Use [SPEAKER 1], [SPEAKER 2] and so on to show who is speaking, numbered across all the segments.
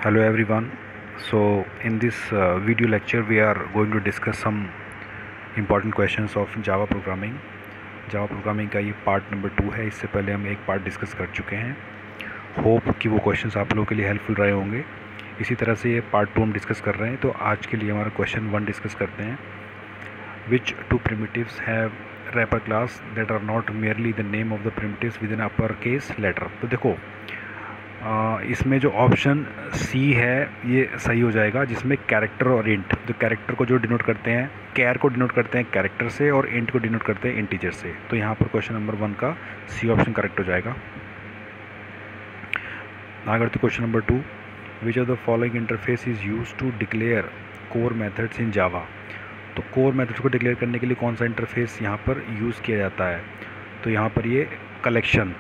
[SPEAKER 1] Hello everyone. So in this video lecture we are going to discuss some important questions of Java programming. Java programming का ये part number 2 है. इससे पहले हम एक part discuss कर चुके हैं. होप कि वो क्वेश्चंस आप लोगों के लिए हेल्पफुल रहे होंगे. इसी तरह से ये पार्ट 2 हम डिस्कस कर रहे हैं. तो आज के लिए हमारा क्वेश्चन 1 डिस्कस करते हैं. Which two primitives have wrapper class that are not merely the name of the primitives with an uppercase letter? तो देखो इसमें जो ऑप्शन सी है ये सही हो जाएगा, जिसमें कैरेक्टर और इंट, तो कैरेक्टर को जो डिनोट करते हैं, कैर को डिनोट करते हैं कैरेक्टर से और इंट को डिनोट करते हैं इंटीजर से. तो यहाँ पर क्वेश्चन नंबर 1 का सी ऑप्शन करेक्ट हो जाएगा. आगे बढ़ते question number 2. Which of the following interface is use to declare core methods in Java? तो कोर मेथड्स को डिक्लेयर करने के लिए कौन सा इंटरफेस यहाँ पर यूज़ किया जाता है? तो यहाँ पर ये कलेक्शन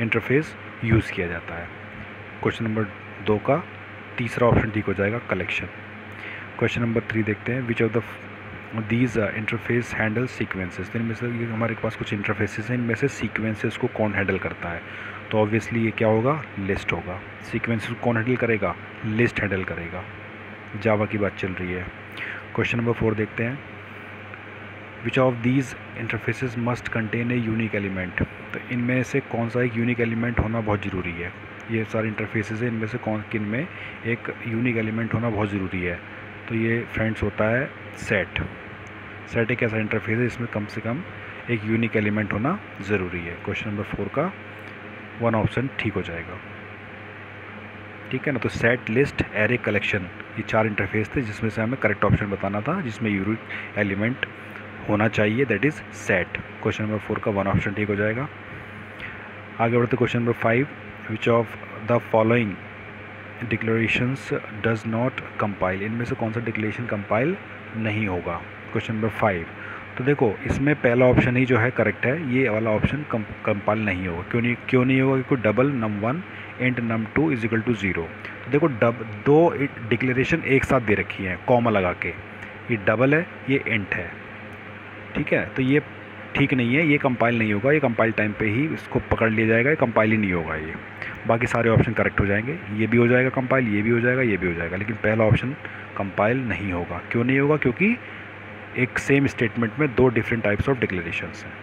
[SPEAKER 1] इंटरफेस यूज़ किया जाता है. क्वेश्चन नंबर 2 का तीसरा ऑप्शन ठीक हो जाएगा, कलेक्शन. क्वेश्चन नंबर 3 देखते हैं. Which of the these interface handle sequences? तो इनमें से ये हमारे पास कुछ इंटरफेसेस हैं, इनमें से सीक्वेंसेस को कौन हैंडल करता है? तो ऑब्वियसली ये क्या होगा, लिस्ट होगा. सीक्वेंसेस को कौन हैंडल करेगा? लिस्ट हैंडल करेगा. जावा की बात चल रही है. क्वेश्चन नंबर 4 देखते हैं. Which of these interfaces must contain a unique element? तो इनमें से कौन सा एक यूनिक एलिमेंट होना बहुत ज़रूरी है? ये सारे इंटरफेसेस हैं, इनमें से किन में एक यूनिक एलिमेंट होना बहुत ज़रूरी है? तो ये फ्रेंड्स होता है सेट एक ऐसा इंटरफेस है जिसमें कम से कम एक यूनिक एलिमेंट होना ज़रूरी है. क्वेश्चन नंबर 4 का 1 ऑप्शन ठीक हो जाएगा. ठीक है ना. तो सेट, लिस्ट, एरे, कलेक्शन, ये 4 इंटरफेस थे जिसमें से हमें करेक्ट ऑप्शन बताना था जिसमें यूनिक एलिमेंट होना चाहिए, that is set. Question number 4 का 1 ऑप्शन ठीक हो जाएगा. आगे बढ़ते question number 5. Which of the following declarations does not compile? इनमें से कौन सा डिक्लेरेशन कंपाइल नहीं होगा? Question number 5. तो देखो इसमें पहला ऑप्शन ही जो है करेक्ट है, ये वाला ऑप्शन कंपाइल नहीं होगा. क्यों नहीं होगा? क्योंकि double num1 int num2 is equal to 0. तो देखो दो डिक्लेरेशन एक साथ दे रखी हैं कॉमा लगा के, ये डबल है, ये इंट है. ठीक है, तो ये ठीक नहीं है, ये कंपाइल नहीं होगा. ये कंपाइल टाइम पे ही इसको पकड़ लिया जाएगा, ये कंपाइल ही नहीं होगा. ये बाकी सारे ऑप्शन करेक्ट हो जाएंगे. ये भी हो जाएगा कंपाइल, ये भी हो जाएगा, ये भी हो जाएगा, लेकिन पहला ऑप्शन कंपाइल नहीं होगा. क्यों नहीं होगा? क्योंकि एक सेम स्टेटमेंट में 2 डिफरेंट टाइप्स ऑफ डिक्लेरेशंस हैं.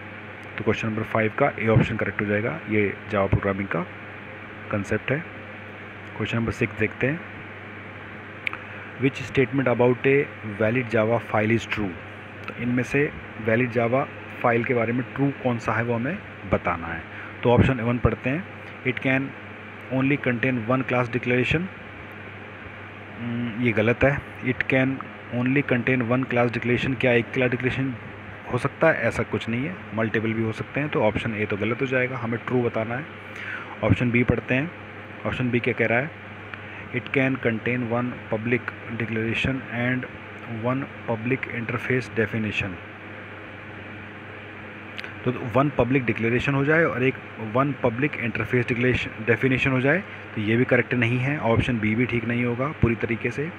[SPEAKER 1] तो क्वेश्चन नंबर 5 का ए ऑप्शन करेक्ट हो जाएगा. ये जावा प्रोग्रामिंग का कंसेप्ट है. क्वेश्चन नंबर 6 देखते हैं. Which statement about a valid Java file is true? तो इनमें से वैलिड जावा फाइल के बारे में ट्रू कौन सा है वो हमें बताना है. तो ऑप्शन 1 पढ़ते हैं. It can only contain 1 class declaration. ये गलत है. It can only contain 1 class declaration. क्या एक क्लास डिक्लेरेशन हो सकता है? ऐसा कुछ नहीं है, मल्टीपल भी हो सकते हैं. तो ऑप्शन ए तो गलत हो जाएगा, हमें ट्रू बताना है. ऑप्शन बी पढ़ते हैं. ऑप्शन बी क्या कह रहा है? It can contain 1 public declaration and 1 public interface definition. तो 1 पब्लिक डिक्लेरेशन हो जाए और एक 1 पब्लिक इंटरफेस डेफिनेशन हो जाए, तो ये भी करेक्ट नहीं है. ऑप्शन बी भी ठीक नहीं होगा पूरी तरीके से.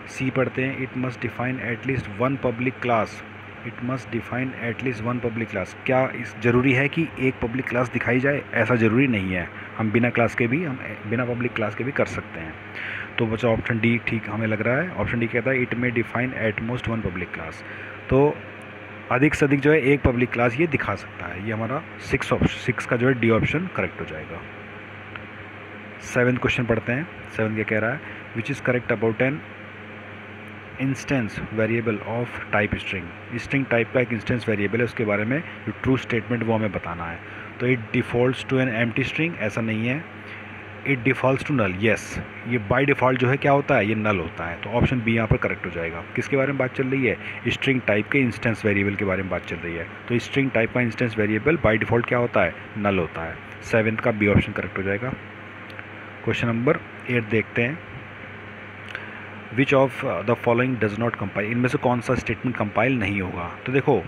[SPEAKER 1] सी पढ़ते हैं. It must define at least 1 public class. It must define at least 1 public class. क्या इस ज़रूरी है कि एक पब्लिक क्लास दिखाई जाए? ऐसा ज़रूरी नहीं है. हम बिना पब्लिक क्लास के भी कर सकते हैं. तो बच्चा ऑप्शन डी ठीक हमें लग रहा है. ऑप्शन डी कहता है it may define at most 1 public class. तो अधिक से अधिक जो है एक पब्लिक क्लास ये दिखा सकता है. ये हमारा 6 का जो है डी ऑप्शन करेक्ट हो जाएगा. 7th क्वेश्चन पढ़ते हैं. 7 क्या कह रहा है? Which is correct about an instance variable of type string? String type का एक इंस्टेंस वेरिएबल है, उसके बारे में जो ट्रू स्टेटमेंट वो हमें बताना है. तो it defaults to an empty string. ऐसा नहीं है. It defaults to null. Yes, ये बाय डिफ़ॉल्ट जो है क्या होता है? ये नल होता है. तो ऑप्शन बी यहाँ पर करेक्ट हो जाएगा. किसके बारे में बात चल रही है? स्ट्रिंग टाइप के इंस्टेंस वेरिएबल के बारे में बात चल रही है. तो स्ट्रिंग टाइप का इंस्टेंस वेरिएबल बाय डिफ़ॉल्ट क्या होता है? नल होता है. 7th का बी ऑप्शन करेक्ट हो जाएगा. क्वेश्चन नंबर 8 देखते हैं. Which of the following does not compile? इनमें से कौन सा स्टेटमेंट कंपाइल नहीं होगा? तो देखो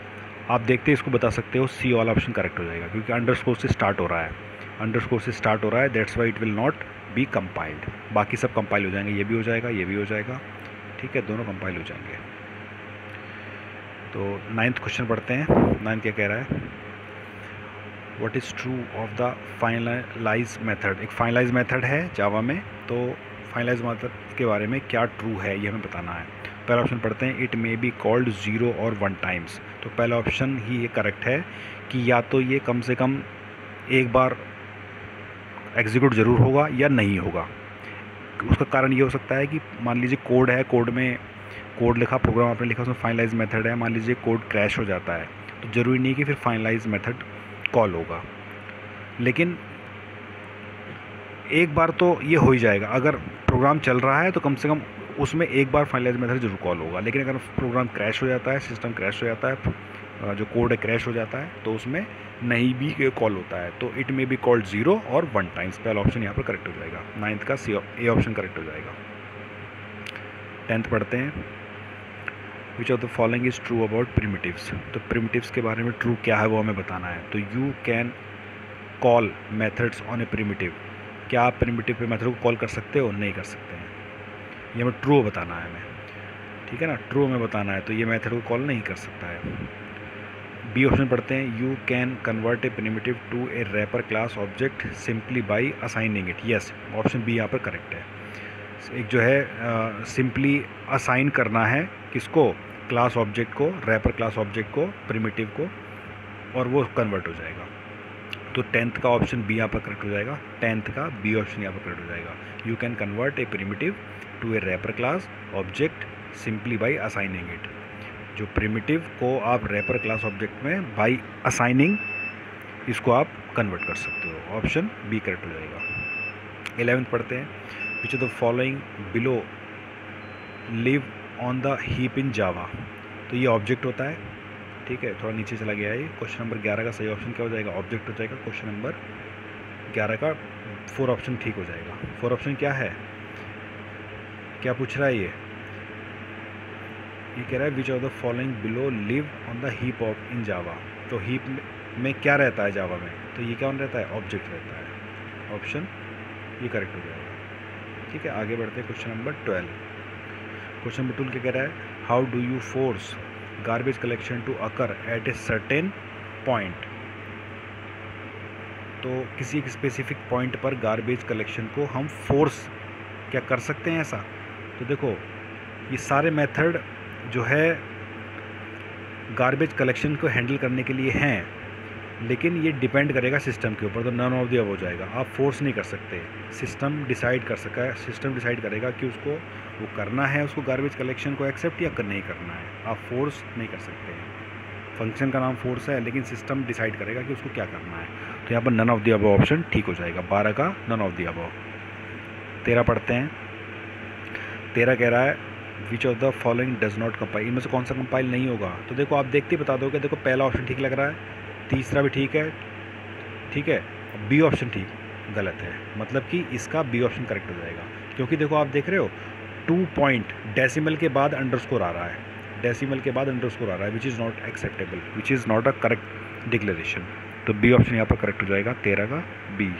[SPEAKER 1] आप देखते हैं इसको बता सकते हो, सी वाला ऑप्शन करेक्ट हो जाएगा, क्योंकि अंडरस्कोर से स्टार्ट हो रहा है. That's why it will not be compiled. बाकी सब कंपाइल हो जाएंगे. ये भी हो जाएगा, ये भी हो जाएगा. ठीक है, दोनों कंपाइल हो जाएंगे. तो 9th क्वेश्चन पढ़ते हैं. 9 क्या कह रहा है? What is true of the finalize method. एक फाइनलाइज मेथड है जावा में, तो फाइनलाइज मेथड के बारे में क्या ट्रू है ये हमें बताना है। पहला ऑप्शन पढ़ते हैं, इट मे बी कॉल्ड 0 और 1 टाइम्स। तो पहला ऑप्शन ही ये करेक्ट है कि या तो ये कम से कम एक बार एग्जीक्यूट ज़रूर होगा या नहीं होगा। उसका कारण ये हो सकता है कि मान लीजिए कोड है, कोड में कोड लिखा, प्रोग्राम आपने लिखा, उसमें फाइनलाइज मेथड है, मान लीजिए कोड क्रैश हो जाता है, तो ज़रूरी नहीं कि फिर फाइनलाइज मेथड कॉल होगा, लेकिन एक बार तो ये हो ही जाएगा। अगर प्रोग्राम चल रहा है तो कम से कम उसमें एक बार फाइनलाइज मेथड जरूर कॉल होगा, लेकिन अगर प्रोग्राम क्रैश हो जाता है, सिस्टम क्रैश हो जाता है, जो कोड है क्रैश हो जाता है, तो उसमें नहीं भी कॉल होता है। तो इट मे बी कॉल्ड 0 और 1 टाइम्स, पहला ऑप्शन यहाँ पर करेक्ट हो जाएगा। 9th का ए ऑप्शन करेक्ट हो जाएगा। 10th पढ़ते हैं, which of the following is true about primitives. तो प्रिमिटिव्स के बारे में ट्रू क्या है वो हमें बताना है। तो you can call methods on A primitive. क्या आप प्रिमिटिव पे मेथड को कॉल कर सकते हो? नहीं कर सकते हैं, ये हमें ट्रू बताना है हमें, ठीक है ना, ट्रू हमें बताना है। तो ये मेथड को कॉल नहीं कर सकता है। बी ऑप्शन पढ़ते हैं, you can convert a primitive to a wrapper class object simply by assigning it. Yes, option B यहाँ पर करेक्ट है। एक जो है सिंपली असाइन करना है किसको, क्लास ऑब्जेक्ट को, रैपर क्लास ऑब्जेक्ट को, प्रिमिटिव को, और वो कन्वर्ट हो जाएगा। तो 10th का ऑप्शन बी यहाँ पर करेक्ट हो जाएगा। 10th का बी ऑप्शन यहाँ पर करेक्ट हो जाएगा। You can convert a primitive to a wrapper class object simply by assigning it. जो प्रिमिटिव को आप रैपर क्लास ऑब्जेक्ट में बाई असाइनिंग इसको आप कन्वर्ट कर सकते हो। ऑप्शन बी करेक्ट हो जाएगा। 11th पढ़ते हैं, which of the following below live on the heap in Java. तो ये ऑब्जेक्ट होता है, ठीक है, थोड़ा नीचे चला गया है ये। क्वेश्चन नंबर 11 का सही ऑप्शन क्या हो जाएगा? ऑब्जेक्ट हो जाएगा। क्वेश्चन नंबर 11 का 4 ऑप्शन ठीक हो जाएगा। 4 ऑप्शन क्या है, क्या पूछ रहा है ये कह रहा है which of the following below live on the heap of in Java. तो हीप में क्या रहता है जावा में? तो ये क्या रहता है? ऑब्जेक्ट रहता है। ऑप्शन ये करेक्ट हो जाएगा, ठीक है। आगे बढ़ते हैं, क्वेश्चन नंबर 12। क्वेश्चन नंबर 12 क्या कह रहा है, how do you force garbage collection to occur at a certain point. तो किसी एक स्पेसिफिक पॉइंट पर गार्बेज कलेक्शन को हम फोर्स क्या कर सकते हैं ऐसा? तो देखो, ये सारे मेथड जो है गार्बेज कलेक्शन को हैंडल करने के लिए हैं, लेकिन ये डिपेंड करेगा सिस्टम के ऊपर। तो नन ऑफ द अबव हो जाएगा। आप फोर्स नहीं कर सकते, सिस्टम डिसाइड कर सका है, सिस्टम डिसाइड करेगा कि उसको वो करना है, उसको गार्बेज कलेक्शन को एक्सेप्ट या नहीं करना है। आप फोर्स नहीं कर सकते हैं। फंक्शन का नाम फोर्स है, लेकिन सिस्टम डिसाइड करेगा कि उसको क्या करना है। तो यहाँ पर none of the above option ठीक हो जाएगा। 12 का नन ऑफ द अबव। 13 पढ़ते हैं। 13 कह रहा है, which of the following does not compile. इनमें से कौन सा कंपाइल नहीं होगा? तो देखो, आप देखते ही बता दोगे। देखो, पहला ऑप्शन ठीक लग रहा है, तीसरा भी ठीक है, ठीक है, बी ऑप्शन ठीक गलत है, मतलब कि इसका बी ऑप्शन करेक्ट हो जाएगा। क्योंकि देखो, आप देख रहे हो 2 पॉइंट डेसिमल के बाद अंडरस्कोर आ रहा है, डेसिमल के बाद अंडरस्कोर आ रहा है, which is not acceptable, which is not a correct declaration. तो बी ऑप्शन यहाँ पर करेक्ट हो जाएगा, 13 का बी।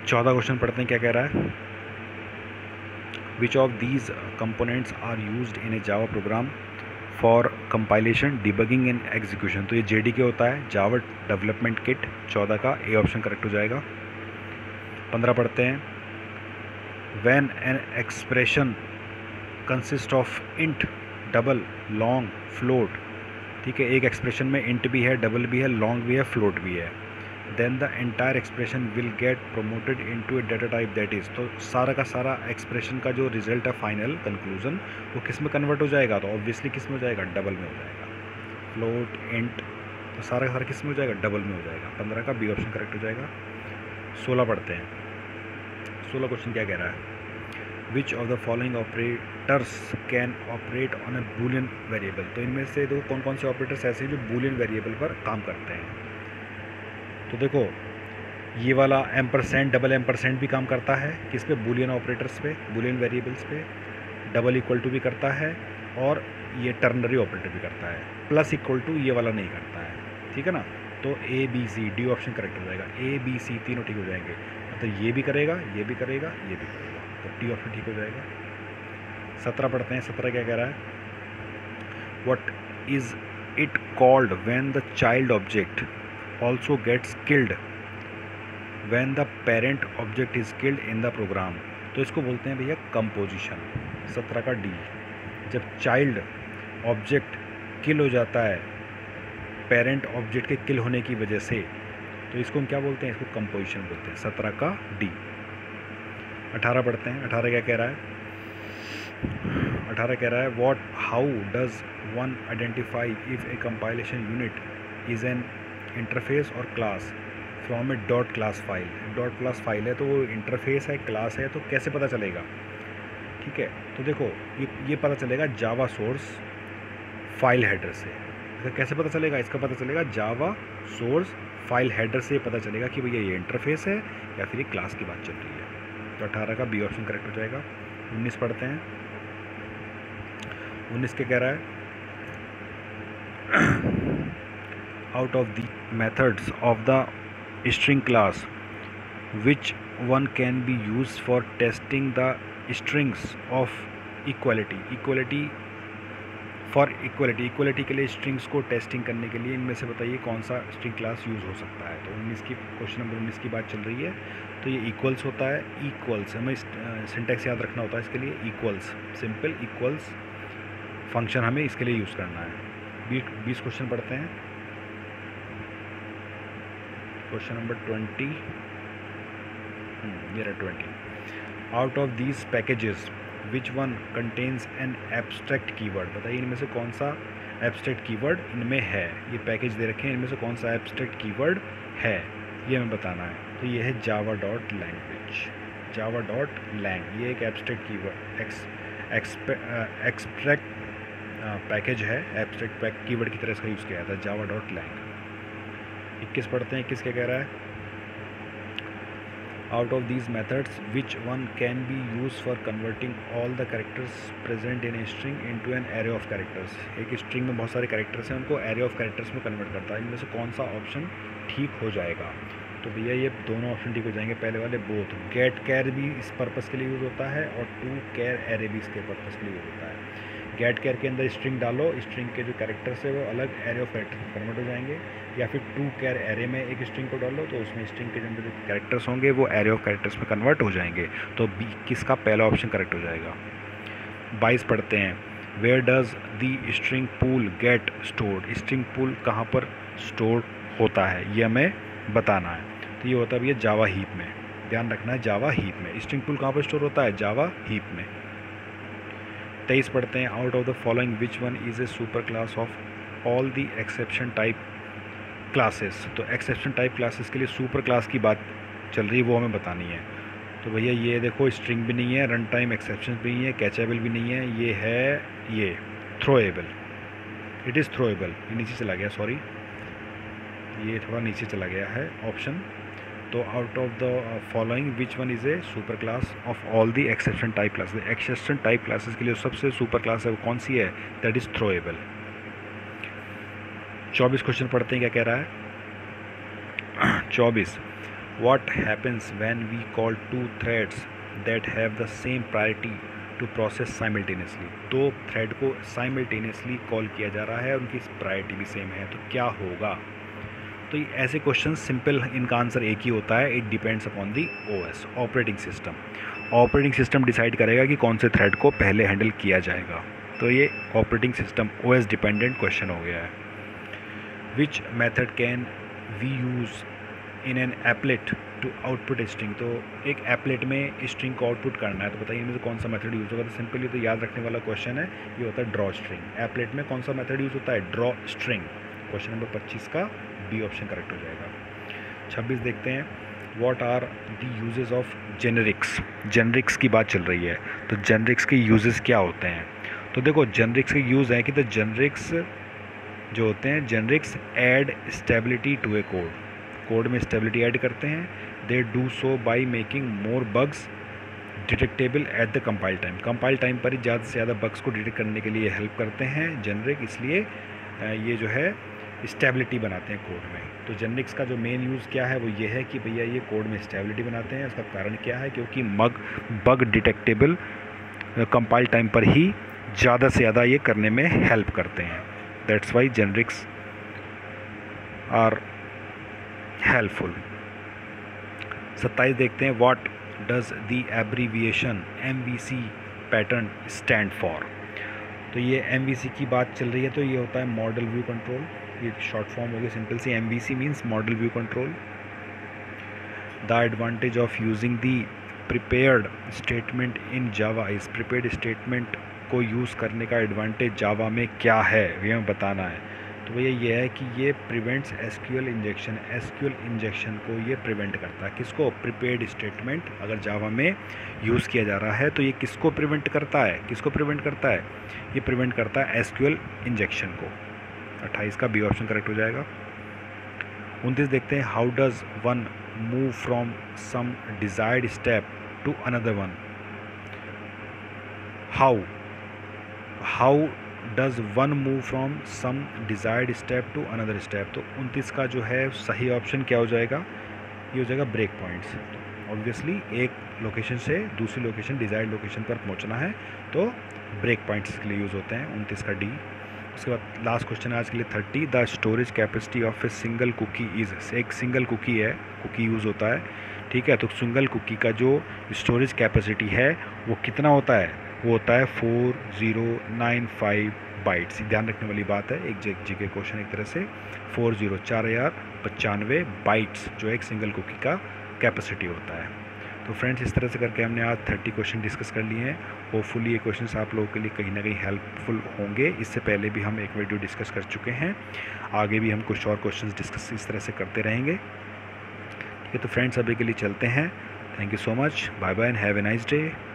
[SPEAKER 1] 14 क्वेश्चन पढ़ते हैं, क्या कह रहा है, which of these components are used in a Java program for compilation debugging and execution. तो ये JDK होता है, जावा डेवलपमेंट किट। 14 का ए ऑप्शन करेक्ट हो जाएगा। 15 पढ़ते हैं, when an expression consist of int, double, long, float, ठीक है, एक एक्सप्रेशन में इंट भी है, डबल भी है, लॉन्ग भी है, फ्लोट भी है, then the entire expression will get promoted into a data type that is. तो सारा का सारा एक्सप्रेशन का जो रिजल्ट है, फाइनल कंक्लूजन, वो किस में कन्वर्ट हो जाएगा? तो ऑब्वियसली किस में हो जाएगा? डबल में हो जाएगा। फ्लोट, इंट, तो सारा का सारा किस में हो जाएगा? डबल में हो जाएगा। 15 का बी ऑप्शन करेक्ट हो जाएगा। 16 पढ़ते हैं। 16 क्वेश्चन क्या कह रहा है, which of the following operators can operate on A Boolean variable. तो इनमें से देखो कौन कौन से ऑपरेटर्स ऐसे हैं जो बूलियन वेरिएबल पर काम करते हैं। तो देखो, ये वाला एम्परसेंड, डबल एम्परसेंड भी काम करता है किस पे? बूलियन ऑपरेटर्स पे, बूलियन वेरिएबल्स पे। डबल इक्वल टू भी करता है, और ये टर्नरी ऑपरेटर भी करता है। प्लस इक्वल टू ये वाला नहीं करता है, ठीक है ना। तो ABC, डी ऑप्शन करेक्ट हो जाएगा। ABC तीनों ठीक हो जाएंगे, मतलब ये भी करेगा, ये भी करेगा, ये भी करेगा, तो डी ऑप्शन ठीक हो जाएगा। 17 पढ़ते हैं। 17 क्या कह रहा है, what is it called when the child object also gets killed when the parent object is killed in the program। तो इसको बोलते हैं भैया कंपोजिशन। 17 का डी, जब चाइल्ड ऑब्जेक्ट किल हो जाता है पेरेंट ऑब्जेक्ट के किल होने की वजह से, तो इसको हम क्या बोलते हैं, इसको कंपोजिशन बोलते हैं। 17 का डी। 18 पढ़ते हैं। 18 क्या कह रहा है? 18 कह रहा है how does one identify if a compilation unit is an interface और class from a dot class file. Dot class file है तो वो इंटरफेस है, क्लास है, तो कैसे पता चलेगा? ठीक है, तो देखो ये पता चलेगा जावा सोर्स फाइल हेडर से। तो कैसे पता चलेगा? इसका पता चलेगा जावा सोर्स फाइल हेडर से पता चलेगा कि भैया ये इंटरफेस है या फिर ये क्लास की बात चल रही है। तो 18 का बी ऑप्शन करेक्ट हो जाएगा। 19 पढ़ते हैं। 19 क्या कह रहा है? Out of the methods of the string class which one can be used for testing the strings of equality। Equality के लिए स्ट्रिंग्स को टेस्टिंग करने के लिए इनमें से बताइए कौन सा स्ट्रिंग क्लास यूज़ हो सकता है। तो 19 की क्वेश्चन नंबर 19 की बात चल रही है। तो ये इक्वल्स होता है। इक्वल्स हमें सिंटैक्स याद रखना होता है इसके लिए। इक्वल्स, सिंपल इक्वल्स फंक्शन हमें इसके लिए यूज़ करना है। 20 क्वेश्चन पढ़ते हैं। क्वेश्चन नंबर 20, ये रहा 20। Out of these packages which one contains an abstract keyword. बताइए इनमें से कौन सा एब्स्ट्रैक्ट कीवर्ड इनमें है। ये पैकेज दे रखे हैं, इनमें से कौन सा एब्स्ट्रैक्ट कीवर्ड है ये हमें बताना है। तो ये है Java dot language, Java dot lang. ये एक एब्स्ट्रैक्ट कीवर्ड एक्सट्रैक्ट पैकेज है। एब्स्ट्रैक्ट कीवर्ड की तरह इसका यूज़ किया जाता है, जावा डॉट लैंग। 21 पढ़ते हैं। 21 क्या कह रहा है? Out of these methods which one can be use for converting all the characters present in a string into an array of characters. एक स्ट्रिंग में बहुत सारे कैरेक्टर्स हैं, उनको एरे ऑफ कैरेक्टर्स में कन्वर्ट करता है। इनमें से कौन सा ऑप्शन ठीक हो जाएगा? तो भैया ये दोनों ऑप्शन ठीक हो जाएंगे। पहले वाले बोथ। गेट कैर भी इस पर्पज़ के लिए यूज़ होता है और टू कैर एरे भी इसके पर्पज़ के लिए यूज़ होता है। गेट कैर के अंदर स्ट्रिंग डालो, स्ट्रिंग के जो कैरेक्टर्स है वो अलग एरे ऑफ कैरेक्टर्स में कन्वर्ट हो जाएंगे। या फिर टू कैर एरे में एक स्ट्रिंग को डालो तो उसमें स्ट्रिंग के जो अंदर जो कैरेक्टर्स होंगे वो एरे ऑफ कैरेक्टर्स में कन्वर्ट हो जाएंगे। तो बी किसका पहला ऑप्शन करेक्ट हो जाएगा। 22 पढ़ते हैं। Where does the string pool get stored. String pool कहाँ पर स्टोर होता है ये हमें बताना है। तो ये होता है भैया जावा हीप में। ध्यान रखना है, जावा हीप में। स्ट्रिंग पूल कहाँ पर स्टोर होता है? जावा हीप में। 23 पढ़ते हैं। Out of the following which one is a super class of all the exception type classes. तो एक्सेप्शन टाइप क्लासेस के लिए सुपर क्लास की बात चल रही है, वो हमें बतानी है। तो भैया ये देखो, स्ट्रिंग भी नहीं है, रन टाइम एक्सेप्शन भी नहीं है, कैचेबल भी नहीं है, ये है ये थ्रोएबल। It is throwable. ये नीचे चला गया, सॉरी ये थोड़ा नीचे चला गया है ऑप्शन। तो out of the following which one is a super class of all the exception type classes. Exception type classes के लिए सबसे सुपर क्लास है वो कौन सी है? That is throwable. 24 क्वेश्चन पढ़ते हैं। क्या कह रहा है? 24 what happens when we call two threads that have the same priority to process simultaneously. दो थ्रेड को साइमल्टेनियसली कॉल किया जा रहा है, उनकी प्रायोरिटी भी सेम है, तो क्या होगा? तो ऐसे क्वेश्चन सिंपल, इनका आंसर एक ही होता है। It depends upon the OS, operating system. Operating system decide करेगा कि कौन से थ्रेड को पहले हैंडल किया जाएगा। तो ये operating system OS dependent question हो गया है। Which method can we use in an applet to output string. तो एक एप्लेट में स्ट्रिंग को आउटपुट करना है, तो बताइए इनमें से कौन सा मेथड यूज़ होगा? तो सिंपली तो याद रखने वाला क्वेश्चन है, ये होता है ड्रॉ स्ट्रिंग। एप्लेट में कौन सा मेथड यूज़ होता है? Draw string. क्वेश्चन नंबर 25 का बी ऑप्शन करेक्ट हो जाएगा। 26 देखते हैं। What are the uses of generics. Generics की बात चल रही है, तो जेनेरिक्स के यूजेस क्या होते हैं? तो देखो जेनेरिक्स के यूज़ हैं कि द जेनेरिक्स जो होते हैं, generics add stability to a code. Code में स्टेबिलिटी ऐड करते हैं। They do so by making more bugs detectable at the compile time. Compile time पर ही ज़्यादा से ज़्यादा बग्स को डिटेक्ट करने के लिए हेल्प करते हैं जेनेरिक, इसलिए ये जो है स्टेबिलिटी बनाते हैं कोड में। तो जेनेरिक्स का जो मेन यूज़ क्या है वो ये है कि भैया ये कोड में स्टेबिलिटी बनाते हैं। उसका कारण क्या है? क्योंकि बग डिटेक्टेबल कंपाइल टाइम पर ही ज़्यादा से ज़्यादा ये करने में हेल्प करते हैं। That's why generics are helpful. 27 देखते हैं, what does the abbreviation MVC pattern stand for. तो ये MVC की बात चल रही है, तो ये होता है मॉडल व्यू कंट्रोल, ये शॉर्ट फॉर्म हो गई सिंपल सी। MVC means model view control. The advantage of using the prepared statement in Java is prepared statement को यूज़ करने का एडवांटेज जावा में क्या है, ये हमें बताना है। तो भैया ये है कि ये prevents SQL injection, SQL injection को ये प्रिवेंट करता है। किसको? प्रिपेयर्ड स्टेटमेंट अगर जावा में यूज़ किया जा रहा है तो ये किसको प्रिवेंट करता है? किसको प्रिवेंट करता है? ये प्रिवेंट करता है SQL इंजेक्शन को। 28 का बी ऑप्शन करेक्ट हो जाएगा। 29 देखते हैं, how does one move from some desired step to another one. How does one move from some desired step to another step. तो 29 का जो है सही ऑप्शन क्या हो जाएगा? ये हो जाएगा ब्रेक पॉइंट्स। ऑब्वियसली एक लोकेशन से दूसरी लोकेशन, डिज़ायर्ड लोकेशन पर पहुंचना है तो ब्रेक पॉइंट्स के लिए यूज़ होते हैं। 29 का डी। उसके बाद लास्ट क्वेश्चन आज के लिए 30, the storage capacity of a single cookie is. एक सिंगल कुकी है, कुकी यूज़ होता है, ठीक है। तो सिंगल कुकी का जो स्टोरेज कैपेसिटी है वो कितना होता है? वो होता है 4095 बाइट्स। ध्यान रखने वाली बात है, एक जीके क्वेश्चन एक तरह से। 4095 बाइट्स जो एक सिंगल कुकी का कैपेसिटी होता है। तो फ्रेंड्स, इस तरह से करके हमने आज 30 क्वेश्चन डिस्कस कर लिए हैं। होपफुली ये क्वेश्चंस आप लोगों के लिए कहीं ना कहीं हेल्पफुल होंगे। इससे पहले भी हम एक वीडियो डिस्कस कर चुके हैं, आगे भी हम कुछ और क्वेश्चंस डिस्कस इस तरह से करते रहेंगे। ठीक है, तो फ्रेंड्स अभी के लिए चलते हैं। Thank you so much, bye bye and have a nice day.